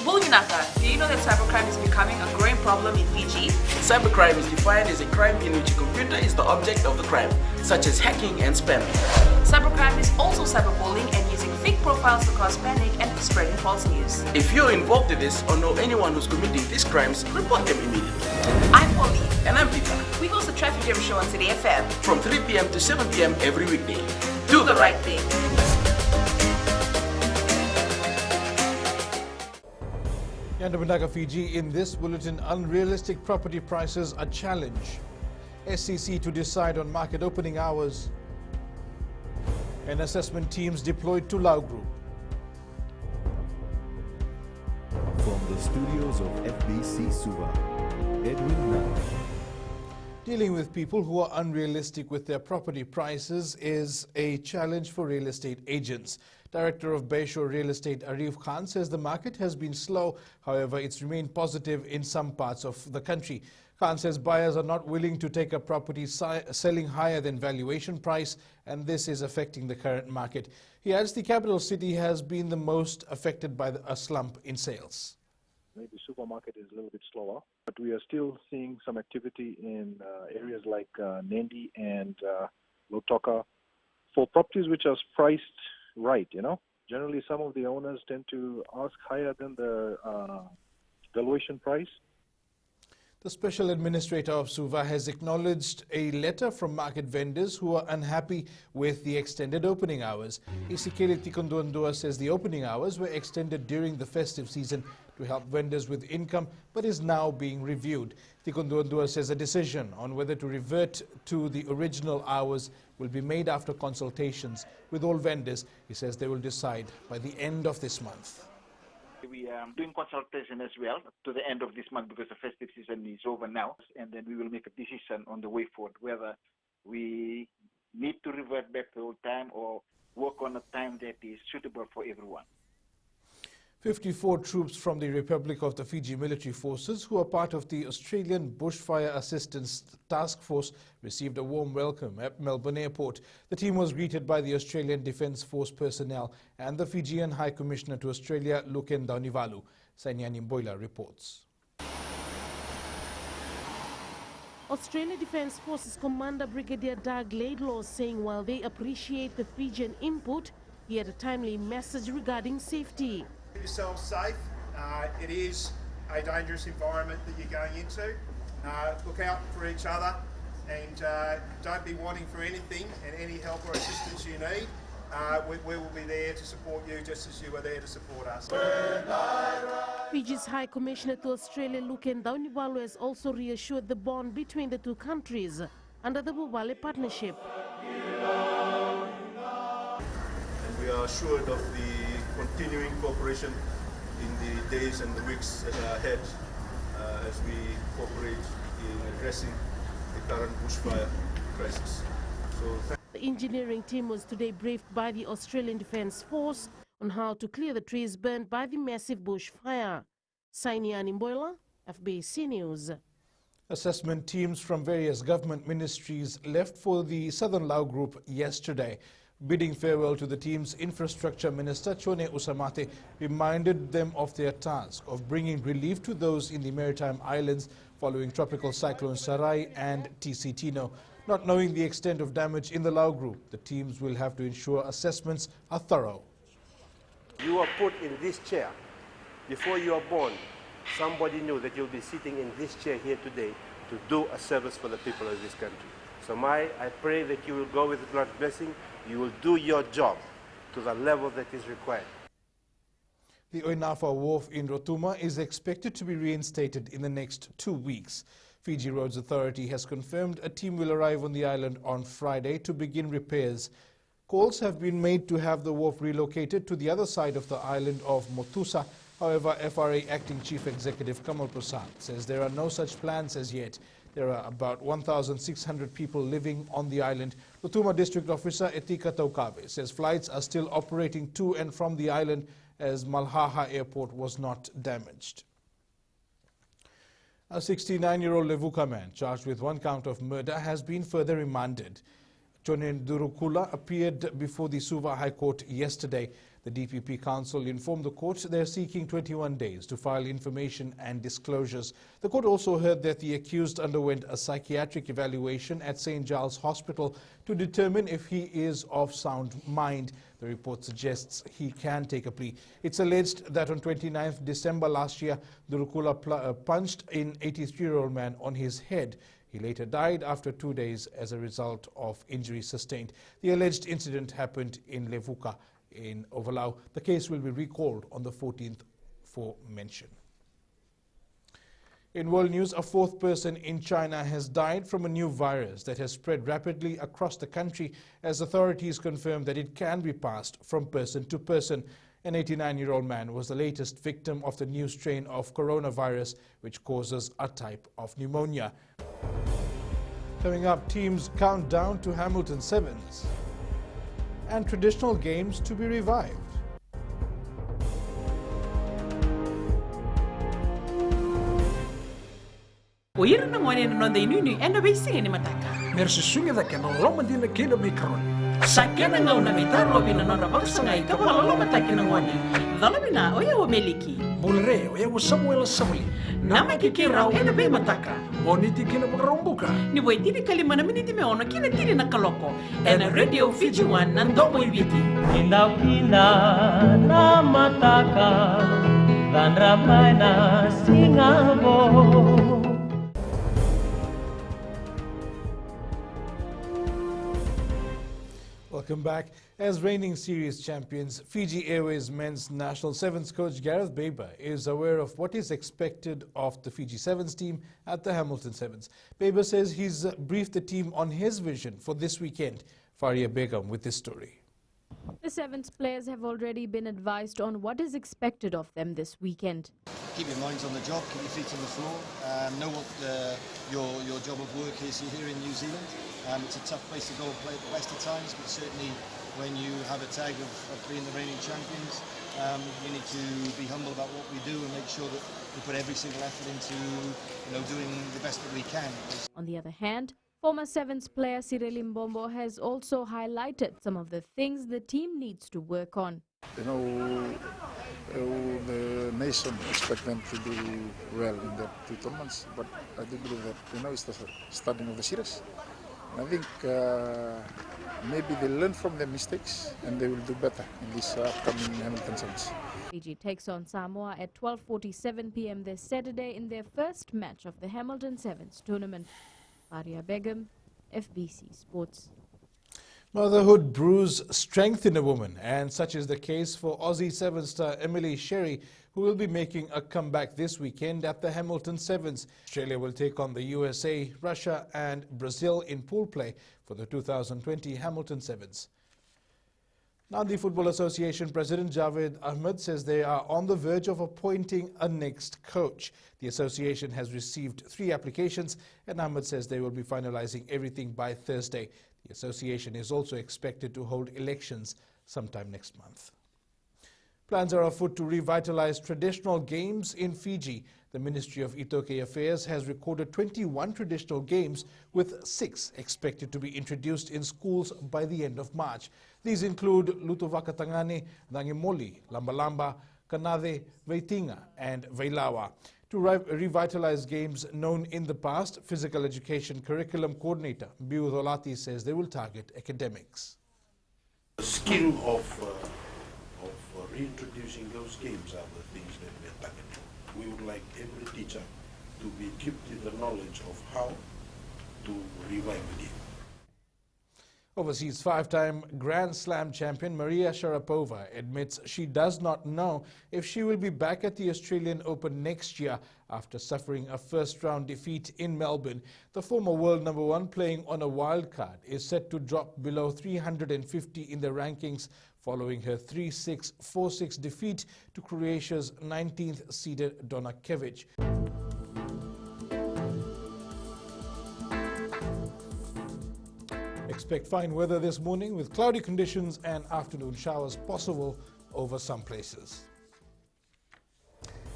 Bulginaka, do you know that cybercrime is becoming a growing problem in Fiji? Cybercrime is defined as a crime in which a computer is the object of the crime, such as hacking and spamming. Cybercrime is also cyberbullying and using fake profiles to cause panic and spreading false news. If you're involved in this or know anyone who's committing these crimes, report them immediately. I'm Polly. And I'm Peter. We host the Traffic Jam Show on City FM. From 3 p.m. to 7 p.m. every weekday. Do the right thing. Yandabanaga, Fiji. In this bulletin, unrealistic property prices a challenge. SCC to decide on market opening hours. And assessment teams deployed to Lau Group. From the studios of FBC Suva, Edwin Nang. Dealing with people who are unrealistic with their property prices is a challenge for real estate agents. Director of Bayshore Real Estate Arif Khan says the market has been slow. However, it's remained positive in some parts of the country. Khan says buyers are not willing to take a property selling higher than valuation price, and this is affecting the current market. He adds the capital city has been the most affected by a slump in sales. Maybe supermarket is a little bit slower, but we are still seeing some activity in areas like Nandi and Lotoka for properties which are priced right, Generally, some of the owners tend to ask higher than the valuation price. The Special Administrator of Suva has acknowledged a letter from market vendors who are unhappy with the extended opening hours. Isikeli Tikonduandua says the opening hours were extended during the festive season to help vendors with income, but is now being reviewed. Tikonduandua says a decision on whether to revert to the original hours will be made after consultations with all vendors. He says they will decide by the end of this month. We are doing consultation as well to the end of this month because the festive season is over now, and then we will make a decision on the way forward whether we need to revert back to old time or work on a time that is suitable for everyone. 54 troops from the Republic of the Fiji Military Forces, who are part of the Australian Bushfire Assistance Task Force, received a warm welcome at Melbourne Airport. The team was greeted by the Australian Defence Force personnel and the Fijian High Commissioner to Australia, Luken Daunivalu. Sainyani Mboila reports. Australian Defence Forces Commander Brigadier Doug Laidlaw saying while they appreciate the Fijian input, he had a timely message regarding safety. Keep yourselves safe. It is a dangerous environment that you're going into. Look out for each other and don't be wanting for anything and any help or assistance you need. We will be there to support you just as you are there to support us. Fiji's High Commissioner to Australia, Luken Daunivalu, has also reassured the bond between the two countries under the Bubale Partnership. And we are assured of the continuing cooperation in the days and the weeks ahead as we cooperate in addressing the current bushfire crisis. The engineering team was today briefed by the Australian Defence Force on how to clear the trees burned by the massive bushfire. Sainyani Mboila, FBC News. Assessment teams from various government ministries left for the Southern Lau Group yesterday. Bidding farewell to the team's Infrastructure Minister, Chone Usamate, reminded them of their task of bringing relief to those in the Maritime Islands following Tropical Cyclone Sarai and TC Tino. Not knowing the extent of damage in the Lau Group, the teams will have to ensure assessments are thorough. You are put in this chair. Before you are born, somebody knew that you'll be sitting in this chair here today to do a service for the people of this country. So I pray that you will go with God's blessing. You will do your job to the level that is required. The Oinafa Wharf in Rotuma is expected to be reinstated in the next 2 weeks. Fiji Roads Authority has confirmed a team will arrive on the island on Friday to begin repairs. Calls have been made to have the wharf relocated to the other side of the island of Motusa. However, FRA Acting Chief Executive Kamal Prasad says there are no such plans as yet. There are about 1,600 people living on the island. Rotuma District Officer Etika Taukabe says flights are still operating to and from the island as Malhaha Airport was not damaged. A 69-year-old Levuka man charged with 1 count of murder has been further remanded. Chonen Durukula appeared before the Suva High Court yesterday. The DPP Council informed the court they are seeking 21 days to file information and disclosures. The court also heard that the accused underwent a psychiatric evaluation at St. Giles Hospital to determine if he is of sound mind. The report suggests he can take a plea. It's alleged that on 29th December last year, Durukula punched an 83-year-old man on his head. He later died after 2 days as a result of injuries sustained. The alleged incident happened in Levuka in Ovalau. The case will be recalled on the 14th for mention. In world news, a fourth person in China has died from a new virus that has spread rapidly across the country as authorities confirm that it can be passed from person to person. An 89-year-old man was the latest victim of the new strain of coronavirus, which causes a type of pneumonia. Coming up, teams count down to Hamilton Sevens and traditional games to be revived. Oira na ngone no de nunu enda be singa ni mataka. Mersi sunga da kana loma dina kena mikron. Sakena ngau na mitaro bina no rabaksa ngai ka pala loma taki na ngone. Dala bina oya o meliki. Bulre oya o Samuel Samuli. Nama kikira enda be mataka. Boniti kina magrombuka. Ni boy tiri kalima na miniti me ono kina tiri na kaloko. Ena radio Fiji One na ndomo ibiti. Indaw kina na mataka. Dan ramay na singabo. Welcome back. As reigning series champions, Fiji Airways men's national sevens coach Gareth Baber is aware of what is expected of the Fiji Sevens team at the Hamilton Sevens. Baber says he's briefed the team on his vision for this weekend. Faria Begum with this story. The Sevens players have already been advised on what is expected of them this weekend. Keep your minds on the job, keep your feet on the floor, know what your job of work is here in New Zealand. It's a tough place to go and play at the best of times, but certainly when you have a tag of being the reigning champions, you need to be humble about what we do and make sure that we put every single effort into doing the best that we can. On the other hand, former Sevens player Cyril Mbombo has also highlighted some of the things the team needs to work on. The nation expect them to do well in the two tournaments, but I do believe that it's the starting of the series. I think maybe they learn from their mistakes and they will do better in this upcoming Hamilton Sevens. Fiji takes on Samoa at 12:47 p.m. this Saturday in their first match of the Hamilton Sevens tournament. Faria Begum, FBC Sports. Motherhood brews strength in a woman, and such is the case for Aussie Sevens star Emily Sherry, who will be making a comeback this weekend at the Hamilton Sevens. Australia will take on the USA, Russia and Brazil in pool play for the 2020 Hamilton Sevens. Now, the Football Association President Javed Ahmed says they are on the verge of appointing a next coach. The association has received 3 applications, and Ahmed says they will be finalizing everything by Thursday. The association is also expected to hold elections sometime next month. Plans are afoot to revitalize traditional games in Fiji. The Ministry of Itoke Affairs has recorded 21 traditional games, with 6 expected to be introduced in schools by the end of March. These include Lutuvakatangane, Nangimoli, Lambalamba, Kanade, Veitinga and Veilawa. To revitalize games known in the past, Physical Education Curriculum Coordinator Biu Dolati says they will target academics. The skill of reintroducing those games are the things that we are targeting. We would like every teacher to be equipped with the knowledge of how to revive the game. Overseas 5-time Grand Slam champion Maria Sharapova admits she does not know if she will be back at the Australian Open next year after suffering a first-round defeat in Melbourne. The former world number 1, playing on a wild card, is set to drop below 350 in the rankings following her 3-6, 4-6 defeat to Croatia's 19th seeded Donna Kevic. Expect fine weather this morning with cloudy conditions and afternoon showers possible over some places.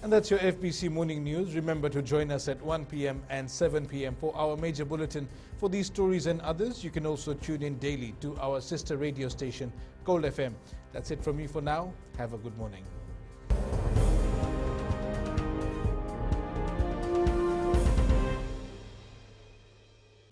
And that's your FBC Morning News. Remember to join us at 1 p.m. and 7 p.m. for our major bulletin. For these stories and others, you can also tune in daily to our sister radio station, Gold FM. That's it from me for now. Have a good morning.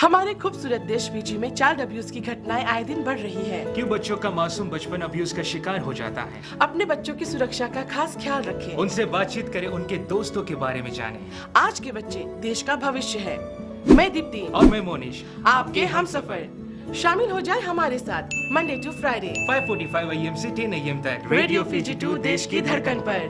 हमारे खूबसूरत देश Fiji में child abuse की घटनाएं आए दिन बढ़ रही हैं। क्यों बच्चों का मासूम बचपन अब्यूज का शिकार हो जाता है? अपने बच्चों की सुरक्षा का खास ख्याल रखें। उनसे बातचीत करें, उनके दोस्तों के बारे में जानें। आज के बच्चे देश का भविष्य है। मैं दीप्ति और मैं मोनिश, आपके हमसफर। शामिल हो जाए हमारे साथ मंडे टू फ्राइडे 5:45 AM से 10 AM तक रेडियो फिजी 2 देश की धड़कन पर।